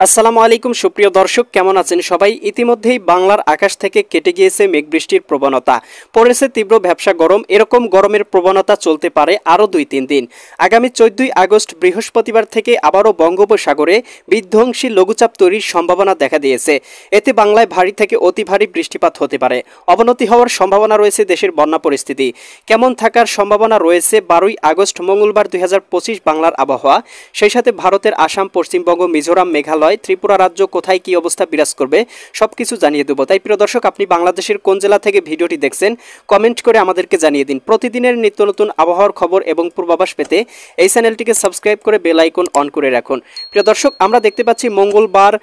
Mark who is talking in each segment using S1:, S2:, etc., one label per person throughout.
S1: আসসালামু আলাইকুম সুপ্রিয় দর্শক, কেমন আছেন সবাই? ইতিমধ্যেই বাংলার আকাশ থেকে কেটে গিয়েছে মেঘ বৃষ্টির প্রবণতা, পড়েছে তীব্র ভ্যাপসা গরম। এরকম গরমের প্রবণতা চলতে পারে আরও 2-3 দিন। আগামী 14 আগস্ট বৃহস্পতিবার থেকে আবারও বঙ্গোপসাগরে বিধ্বংসী লঘুচাপ তৈরির সম্ভাবনা দেখা দিয়েছে। এতে বাংলায় ভারী থেকে অতি ভারী বৃষ্টিপাত হতে পারে। অবনতি হওয়ার সম্ভাবনা রয়েছে দেশের বন্যা পরিস্থিতি। কেমন থাকার সম্ভাবনা রয়েছে 12 আগস্ট মঙ্গলবার 2025 বাংলার আবহাওয়া, সেই সাথে ভারতের আসাম, পশ্চিমবঙ্গ, মিজোরাম, মেঘালয়, ত্রিপুরা রাজ্য কোথায় কি অবস্থা বিরাজ করবে সবকিছু জানিয়ে দেবো। তাই প্রিয় দর্শক, আপনি বাংলাদেশের কোন জেলা থেকে ভিডিওটি দেখছেন কমেন্ট করে আমাদেরকে জানিয়ে দিন। প্রতিদিনের নিত্য নতুন আবহাওয়ার খবর এবং পূর্বাভাস পেতে এই চ্যানেলটিকে সাবস্ক্রাইব করে বেল আইকন অন করে রাখুন। প্রিয় দর্শক, আমরা দেখতে পাচ্ছি মঙ্গলবার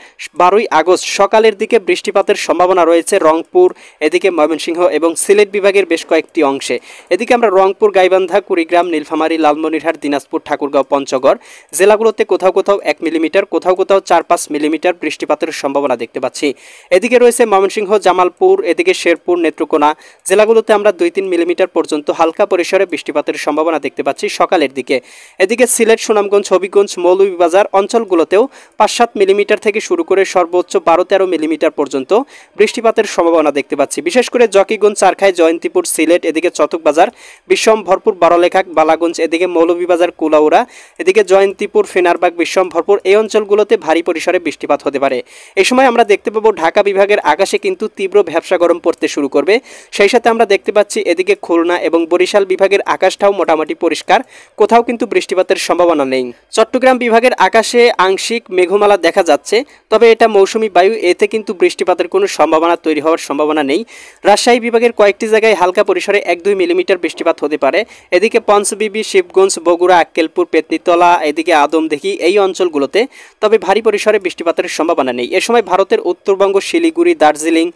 S1: 12 আগস্ট সকালের দিকে বৃষ্টিপাতের সম্ভাবনা রয়েছে রংপুর, এদিকে ময়মনসিংহ এবং সিলেট বিভাগের বেশ কয়েকটি অংশে। এদিকে আমরা রংপুর, গাইবান্ধা, কুড়িগ্রাম, নীলফামারী, লালমনিরহাট, দিনাজপুর, ঠাকুরগাঁও, পঞ্চগড় জেলাগুলোতে কোথাও কোথাও 1 মিলিমিটার, কোথাও কোথাও 4-5 মিলিমিটার বৃষ্টিপাতের সম্ভাবনা দেখতে পাচ্ছি। এদিকে রয়েছে ময়মনসিংহ, জামালপুর, এদিকে শেরপুর, নেত্রকোনা জেলাগুলোতে আমরা 2-3 মিলিমিটার পর্যন্ত হালকা পরিসরে বৃষ্টিপাতের সম্ভাবনা দেখতে পাচ্ছি সকালের দিকে। এদিকে সিলেট, সুনামগঞ্জ, হবিগঞ্জ, মৌলভীবাজার অঞ্চলগুলোতেও 5-7 মিলিমিটার থেকে শুরু করে সর্বোচ্চ 12-13 মিলিমিটার পর্যন্ত বৃষ্টিপাতের সম্ভাবনা দেখতে পাচ্ছি। বিশেষ করে জকিগঞ্জ, চারখাই, জয়ন্তীপুর, সিলেট, এদিকে চটকবাজার, বিশ্বমভরপুর, বড়লেখা, বালাগঞ্জ, এদিকে মৌলভীবাজার, কুলাউড়া, এদিকে জয়ন্তীপুর, ফেনারবাগ, বিশ্বমভরপুর এই অঞ্চলগুলোতে ভারী পরিসরে বৃষ্টিপাত হতে পারে। এই সময় আমরা দেখতে পাবো ঢাকা বিভাগের আকাশে কিন্তু তীব্র ভ্যাপসা গরম পড়তে শুরু করবে। সেই সাথে আমরা দেখতে পাচ্ছি এদিকে খুলনা এবং বরিশাল বিভাগের আকাশটাও মোটামুটি পরিষ্কার, কোথাও কিন্তু বৃষ্টিপাতের সম্ভাবনা নেই। চট্টগ্রাম বিভাগের আকাশে আংশিক মেঘমালা দেখা যাচ্ছে, তবে এটা মৌসুমি বায়ু, এতে কিন্তু বৃষ্টিপাতের কোনো সম্ভাবনা তৈরি হওয়ার সম্ভাবনা নেই। রাজশাহী বিভাগের কয়েকটি জায়গায় হালকা পরিসরে 1-2 মিলিমিটার বৃষ্টিপাত হতে পারে। এদিকে পঞ্চবিবি, শিবগঞ্জ, বগুড়া, আক্কেলপুর, পেতনিতলা, এদিকে আদমদিঘি এই অঞ্চলগুলোতে তবে ভারী পরিসরে বৃষ্টিপাতের সম্ভাবনা নেই। এ সময় ভারতের উত্তরবঙ্গ, শিলিগুড়ি, দার্জিলিং,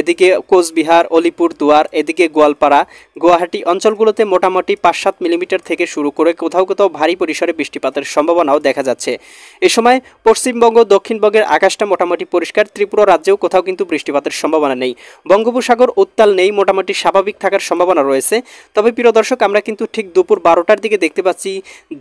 S1: এদিকে কোচবিহার, অলিপুর দুয়ার, এদিকে গোয়ালপাড়া, গুয়াহাটি অঞ্চলগুলোতে মোটামুটি 5-7 মিলিমিটার থেকে শুরু করে কোথাও কোথাও ভারী পরিসরে বৃষ্টিপাতের সম্ভাবনাও দেখা যাচ্ছে। এ সময় পশ্চিমবঙ্গ, দক্ষিণবঙ্গের আকাশটা মোটামুটি পরিষ্কার। ত্রিপুরা রাজ্যেও কোথাও কিন্তু বৃষ্টিপাতের সম্ভাবনা নেই। বঙ্গোপসাগর উত্তাল নেই, মোটামুটি স্বাভাবিক থাকার সম্ভাবনা রয়েছে। তবে প্রিয় দর্শক, আমরা কিন্তু ঠিক দুপুর 12টার দিকে দেখতে পাচ্ছি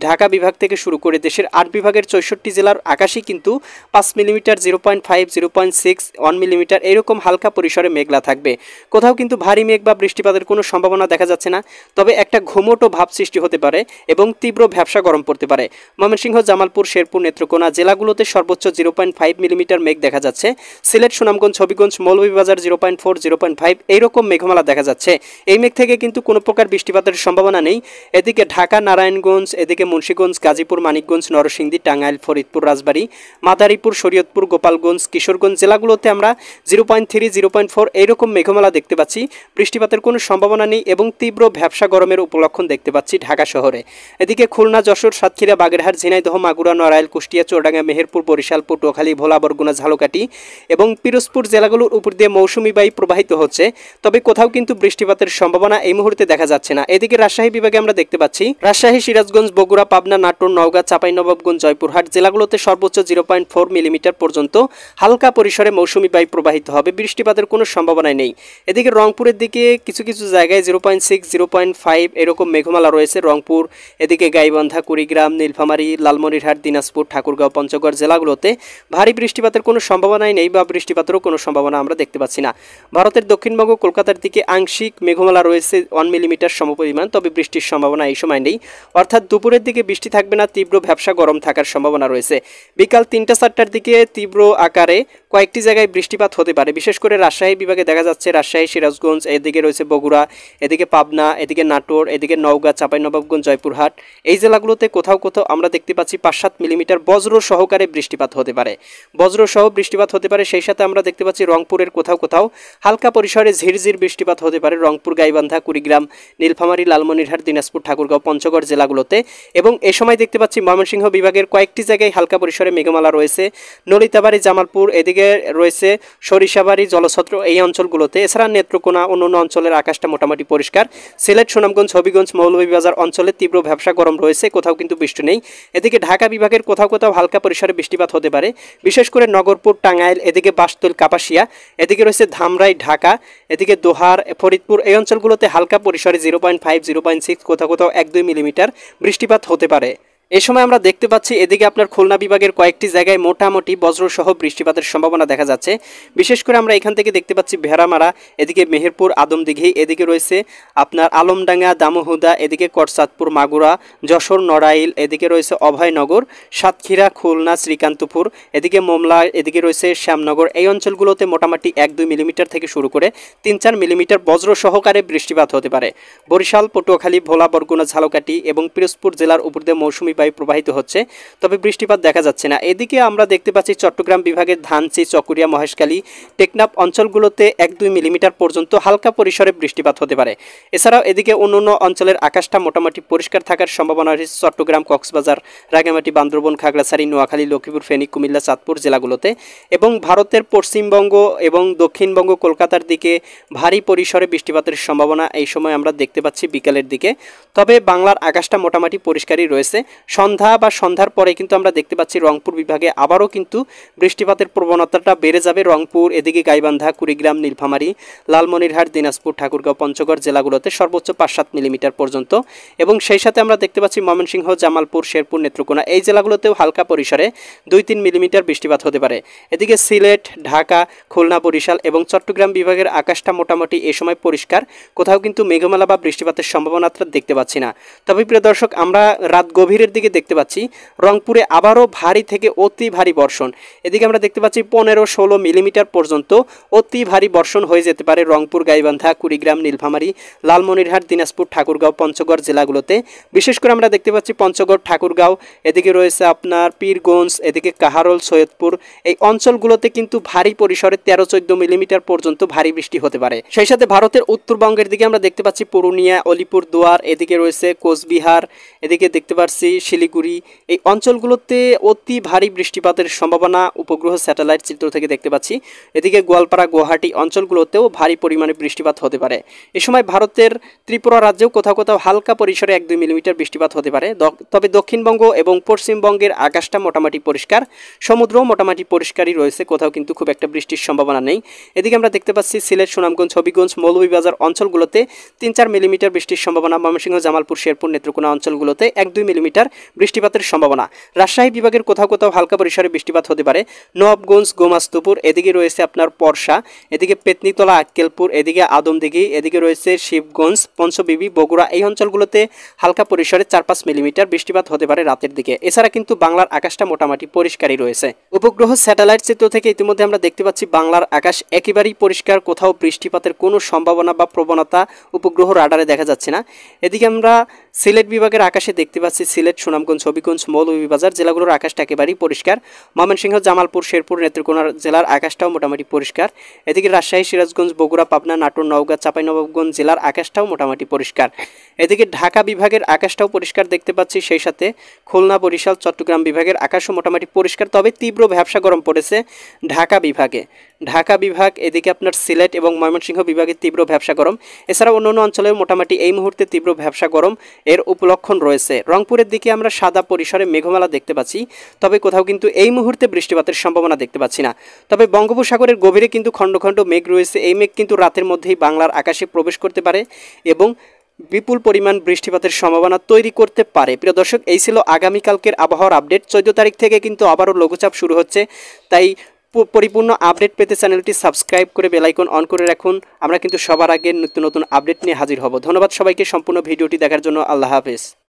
S1: ঢাকা বিভাগ থেকে শুরু করে দেশের 8 বিভাগের 64 জেলার আকাশে কিন্তু 5 মিলিমিটার, 0.5, 0.6, 1 মিলিমিটার এরকম হালকা পরিসরে মেঘলা থাকবে। কোথাও কিন্তু ভারী মেঘ বা বৃষ্টিপাতের কোনো সম্ভাবনা দেখা যাচ্ছে না। তবে একটা ঘুমোটো ভাব সৃষ্টি হতে পারে এবং তীব্র ভ্যাপসা গরম পড়তে পারে। ময়মনসিংহ, জামালপুর, শেরপুর, নেত্রকোনা জেলাগুলোতে সর্বোচ্চ 0.5 মিলিমিটার মেঘ দেখা যাচ্ছে। সিলেট, সুনামগঞ্জ, হবিগঞ্জ, মৌলভীবাজার 0.4, 0.5 এইরকম মেঘমালা দেখা যাচ্ছে। এই মেঘ থেকে কিন্তু কোনো প্রকার বৃষ্টিপাতের সম্ভাবনা নেই। এদিকে ঢাকা, নারায়ণগঞ্জ, এদিকে মুন্সিগঞ্জ, গাজীপুর, মানিকগঞ্জ, নরসিংদী, টাঙ্গাইল, ফরিদপুর, রাজবাড়ী, মাদারীপুর, শরীয়তপুর, গোপালগঞ্জ, কিশোরগঞ্জ জেলাগুলোতে আমরা 0.3, 0.4 এইরকম মেঘমালা দেখতে পাচ্ছি। বৃষ্টিপাতের কোনো সম্ভাবনা নেই এবং তীব্র ভ্যাপসা গরমের উপলক্ষণ দেখতে পাচ্ছি ঢাকা শহরে। এদিকে খুলনা, যশোর, সাতক্ষীরা, বাগেরহাট, ঝিনাইদহ, মাগুরা, নড়াইল, কুষ্টিয়া, চুয়াডাঙ্গা, মেহেরপুর, বরিশাল, পটুয়াখালী, ভোলা, বরগুনা, ঝালকাঠি এবং পিরোজপুর জেলাগুলোর উপর দিয়ে মৌসুমি বায়ু প্রবাহিত হচ্ছে। তবে কোথাও কিন্তু বৃষ্টিপাতের সম্ভাবনা এই মুহূর্তে দেখা যাচ্ছে না। এদিকে রাজশাহী বিভাগে আমরা দেখতে পাচ্ছি রাজশাহী, সিরাজগঞ্জ, বগুড়া, পাবনা, নাটোর, নওগাঁ, চাঁপাইনবাবগঞ্জ, জয়পুরহাট জেলাগুলোতে সর্বোচ্চ 0.4 মিলিমিটার পর্যন্ত হালকা পরিসরে মৌসুমি বায়ু প্রবাহিত হবে। বৃষ্টিপাতের কোনো সম্ভাবনাই নেই। এদিকে রংপুরের দিকে কিছু কিছু জায়গায় 0.6, 0.5 এরকম মেঘমালা রয়েছে। রংপুর, এদিকে গাইবান্ধা, কুড়িগ্রাম, নীলফামারী, লালমনিরহাট, দিনাজপুর, ঠাকুরগাঁও, পঞ্চগড় জেলাগুলোতে ভারী বৃষ্টিপাতের কোনো সম্ভাবনাই নেই বা বৃষ্টিপাতেরও কোনো সম্ভাবনা আমরা দেখতে পাচ্ছি না। ভারতের দক্ষিণবঙ্গ, কলকাতার দিকে আংশিক মেঘমালা রয়েছে 1 মিলিমিটার সমপরিমাণ, তবে বৃষ্টির সম্ভাবনা এই সময় নেই। অর্থাৎ দুপুরের দিকে বৃষ্টি থাকবে না, তীব্র ভ্যাপসা গরম থাকার সম্ভাবনা রয়েছে। বিকাল 3টা-4টার দিকে তীব্র আকারে কয়েকটি জায়গায় বৃষ্টিপাত হতে পারে। বিশেষ করে রাজশাহী বিভাগে দেখা যাচ্ছে রাজশাহী, সিরাজগঞ্জ, এদিকে রয়েছে বগুড়া, এদিকে পাবনা, এদিকে নাটোর, এদিকে নওগাঁ, চাঁপাইনবাবগঞ্জ, জয়পুরহাট এই জেলাগুলোতে কোথাও কোথাও আমরা দেখতে পাচ্ছি 5-7 মিলিমিটার বজ্র সহকারে বৃষ্টিপাত হতে পারে। বজ্র সহ বৃষ্টিপাত হতে পারে। সেই সাথে আমরা দেখতে পাচ্ছি রংপুরের কোথাও কোথাও হালকা পরিসরে ঝিরঝির বৃষ্টিপাত হতে পারে। রংপুর, গাইবান্ধা, কুড়িগ্রাম, নীলফামারী, লালমনিরহাট, দিনাজপুর, ঠাকুরগাঁও, পঞ্চগড় জেলাগুলোতে এবং এ সময় দেখতে পাচ্ছি ময়মনসিংহ বিভাগের কয়েকটি জায়গায় হালকা পরিসরে মেঘমালা রয়েছে। নলিতাবাড়ি, জামালপুর, এদিকে রয়েছে সরিষাবাড়ি, জলছত্র এই অঞ্চলগুলোতে। এছাড়া নেত্রকোনা অন্যান্য অঞ্চলের আকাশটা মোটামুটি পরিষ্কার। সিলেট, সুনামগঞ্জ, হবিগঞ্জ, মৌলভীবাজার অঞ্চলে তীব্র ভ্যাপসা গরম রয়েছে, কোথাও কিন্তু বৃষ্টি নেই। এদিকে ঢাকা বিভাগের কোথাও কোথাও হালকা পরিসরে বৃষ্টিপাত হতে পারে। বিশেষ করে নগরপুর, টাঙ্গাইল, এদিকে বাসতুল, কাপাসিয়া, এদিকে রয়েছে ধামরাই, ঢাকা, এদিকে দোহার, ফরিদপুর এই অঞ্চলগুলোতে হালকা পরিসরে 0.5, 0.6 কোথাও কোথাও 1-2 মিলিমিটার বৃষ্টিপাত হতে পারে। এ সময় আমরা দেখতে পাচ্ছি এদিকে আপনার খুলনা বিভাগের কয়েকটি জায়গায় মোটামুটি বজ্রসহ বৃষ্টিপাতের সম্ভাবনা দেখা যাচ্ছে। বিশেষ করে আমরা এখান থেকে দেখতে পাচ্ছি ভেড়ামারা, এদিকে মেহেরপুর, আদমদিঘি, এদিকে রয়েছে আপনার আলমডাঙ্গা, দামোহুদা, এদিকে করচাঁদপুর, মাগুরা, যশোর, নড়াইল, এদিকে রয়েছে অভয়নগর, সাতক্ষীরা, খুলনা, শ্রীকান্তপুর, এদিকে মোমলা, এদিকে রয়েছে শ্যামনগর। এই অঞ্চলগুলোতে মোটামুটি 1-2 মিলিমিটার থেকে শুরু করে 3-4 মিলিমিটার বজ্র সহকারে বৃষ্টিপাত হতে পারে। বরিশাল, পটুয়াখালী, ভোলা, বরগুনা, ঝালকাঠি এবং পিরোজপুর জেলার উপর দিয়ে মৌসুমী বায়ু প্রবাহিত হচ্ছে, তবে বৃষ্টিপাত দেখা যাচ্ছে না। এদিকে আমরা দেখতে পাচ্ছি চট্টগ্রাম বিভাগের ধানচি, চকরিয়া, মহেশখালী, টেকনাফ অঞ্চলগুলোতে 1-2 মিলিমিটার পর্যন্ত হালকা পরিসরে বৃষ্টিপাত হতে পারে। এছাড়াও এদিকে অন্যান্য অঞ্চলের আকাশটা মোটামুটি পরিষ্কার থাকার সম্ভাবনা রয়েছে চট্টগ্রাম, কক্সবাজার, রাঙ্গামাটি, বান্দরবন, খাগড়াছড়ি, নোয়াখালী, লক্ষ্মীপুর, ফেনী, কুমিল্লা, চাঁদপুর জেলাগুলোতে এবং ভারতের পশ্চিমবঙ্গ এবং দক্ষিণবঙ্গ, কলকাতার দিকে ভারী পরিসরে বৃষ্টিপাতের সম্ভাবনা এই সময় আমরা দেখতে পাচ্ছি বিকালের দিকে। তবে বাংলার আকাশটা মোটামুটি পরিষ্কারই রয়েছে। সন্ধ্যা বা সন্ধ্যার পরে কিন্তু আমরা দেখতে পাচ্ছি রংপুর বিভাগে আবারও কিন্তু বৃষ্টিপাতের প্রবণতাটা বেড়ে যাবে। রংপুর, এদিকে গাইবান্ধা, কুড়িগ্রাম, নীলফামারী, লালমনিরহাট, দিনাজপুর, ঠাকুরগাঁও, পঞ্চগড় জেলাগুলোতে সর্বোচ্চ 5-7 মিলিমিটার পর্যন্ত এবং সেই সাথে আমরা দেখতে পাচ্ছি ময়মনসিংহ, জামালপুর, শেরপুর, নেত্রকোনা এই জেলাগুলোতেও হালকা পরিসরে 2-3 মিলিমিটার বৃষ্টিপাত হতে পারে। এদিকে সিলেট, ঢাকা, খুলনা, বরিশাল এবং চট্টগ্রাম বিভাগের আকাশটা মোটামুটি এই সময় পরিষ্কার, কোথাও কিন্তু মেঘমেলা বা বৃষ্টিপাতের সম্ভাবনাটা দেখতে পাচ্ছি না। তবে প্রিয় দর্শক, আমরা রাত গভীরের দিকে দেখতে পাচ্ছি রংপুরে আবারও ভারী থেকে অতি ভারী বর্ষণ। এদিকে আমরা দেখতে পাচ্ছি 15-16 মিলিমিটার পর্যন্ত অতি ভারী বর্ষণ হয়ে যেতে পারে রংপুর, গাইবান্ধা, কুড়িগ্রাম, নীলফামারী, লালমনিরহাট, দিনাজপুর, ঠাকুরগাঁও, পঞ্চগড় জেলাগুলোতে। বিশেষ করে আমরা দেখতে পাচ্ছি পঞ্চগড়, ঠাকুরগাঁও, এদিকে রয়েছে আপনার পীরগঞ্জ, এদিকে কাহারোল, সৈয়দপুর এই অঞ্চলগুলোতে কিন্তু ভারী পরিসরে 13-14 মিলিমিটার পর্যন্ত ভারী বৃষ্টি হতে পারে। সেই সাথে ভারতের উত্তরবঙ্গের দিকে আমরা দেখতে পাচ্ছি পুরুলিয়া, অলিপুরদুয়ার, এদিকে রয়েছে কোচবিহার, এদিকে দেখতে পাচ্ছি শিলিগুড়ি এই অঞ্চলগুলোতে অতি ভারী বৃষ্টিপাতের সম্ভাবনা উপগ্রহ স্যাটেলাইট চিত্র থেকে দেখতে পাচ্ছি। এদিকে গোয়ালপাড়া, গুয়াহাটি অঞ্চলগুলোতেও ভারী পরিমাণে বৃষ্টিপাত হতে পারে। এ সময় ভারতের ত্রিপুরা রাজ্যেও কোথাও কোথাও হালকা পরিসরে 1-2 মিলিমিটার বৃষ্টিপাত হতে পারে। তবে দক্ষিণবঙ্গ এবং পশ্চিমবঙ্গের আকাশটা মোটামুটি পরিষ্কার, সমুদ্রও মোটামুটি পরিষ্কারই রয়েছে, কোথাও কিন্তু খুব একটা বৃষ্টির সম্ভাবনা নেই। এদিকে আমরা দেখতে পাচ্ছি সিলেট, সুনামগঞ্জ, হবিগঞ্জ, মৌলভীবাজার অঞ্চলগুলোতে 3-4 মিলিমিটার বৃষ্টির সম্ভাবনা। ময়মনসিংহ, জামালপুর, শেরপুর, নেত্রকোনা অঞ্চলগুলোতে 1-2 মিলিমিটার বৃষ্টিপাতের সম্ভাবনা। রাজশাহী বিভাগের কোথাও কোথাও হালকা পরিসরে বৃষ্টিপাত হতে পারে। নবাবগঞ্জ, গোমাস্তুপুর, এদিকে রয়েছে আপনার পরশা, এদিকে পেতনিতলা, আক্কেলপুর, এদিকে আদমদিঘি, এদিকে রয়েছে শিবগঞ্জ, পঞ্চবিবি, বগুড়া এই অঞ্চলগুলোতে হালকা পরিসরে 4-5 মিলিমিটার বৃষ্টিপাত হতে পারে রাতের দিকে। এছাড়া কিন্তু বাংলার আকাশটা মোটামুটি পরিষ্কারই রয়েছে। উপগ্রহ স্যাটেলাইট চিত্র থেকে ইতিমধ্যে আমরা দেখতে পাচ্ছি বাংলার আকাশ একেবারেই পরিষ্কার, কোথাও বৃষ্টিপাতের কোনো সম্ভাবনা বা প্রবণতা উপগ্রহ রাডারে দেখা যাচ্ছে না। এদিকে আমরা সিলেট বিভাগের আকাশে দেখতে পাচ্ছি সিলেট, সুনামগঞ্জ, হবিগঞ্জ, মৌলভীবাজার জেলাগুলোর আকাশটা একেবারেই পরিষ্কার। ময়মনসিংহ, জামালপুর, শেরপুর, নেত্রকোনা জেলার আকাশটাও মোটামুটি পরিষ্কার। এদিকে রাজশাহী, সিরাজগঞ্জ, বগুড়া, পাবনা, নাটোর, নওগাঁ, চাঁপাইনবাবগঞ্জ জেলার আকাশটাও মোটামুটি পরিষ্কার। এদিকে ঢাকা বিভাগের আকাশটাও পরিষ্কার দেখতে পাচ্ছি। সেই সাথে খুলনা, বরিশাল, চট্টগ্রাম বিভাগের আকাশও মোটামুটি পরিষ্কার, তবে তীব্র ভ্যাপসা গরম পড়েছে ঢাকা বিভাগে। ঢাকা বিভাগ, এদিকে আপনার সিলেট এবং ময়মনসিংহ বিভাগে তীব্র ভ্যাপসা গরম। এছাড়া অন্যান্য অঞ্চলের মোটামুটি এই মুহূর্তে তীব্র ভ্যাপসা গরম এর উপলক্ষণ রয়েছে। রংপুরের দিকে আমরা সাদা পরিসরে মেঘমেলা দেখতে পাচ্ছি, তবে কোথাও কিন্তু এই মুহূর্তে বৃষ্টিপাতের সম্ভাবনা দেখতে পাচ্ছি না। তবে বঙ্গোপসাগরের গভীরে কিন্তু খণ্ড খণ্ড মেঘ রয়েছে। এই মেঘ কিন্তু রাতের মধ্যেই বাংলার আকাশে প্রবেশ করতে পারে এবং বিপুল পরিমাণ বৃষ্টিপাতের সম্ভাবনা তৈরি করতে পারে। প্রিয় দর্শক, এই ছিল আগামীকালকের আবহাওয়ার আপডেট। 14 তারিখ থেকে কিন্তু আবারও লঘুচাপ শুরু হচ্ছে, তাই পরিপূর্ণ আপডেট পেতে চ্যানেলটি সাবস্ক্রাইব করে বেল আইকন অন করে রাখুন। আমরা কিন্তু সবার আগে নতুন নতুন আপডেট নিয়ে হাজির হব। ধন্যবাদ সবাইকে সম্পূর্ণ ভিডিওটি দেখার জন্য। আল্লাহ হাফেজ।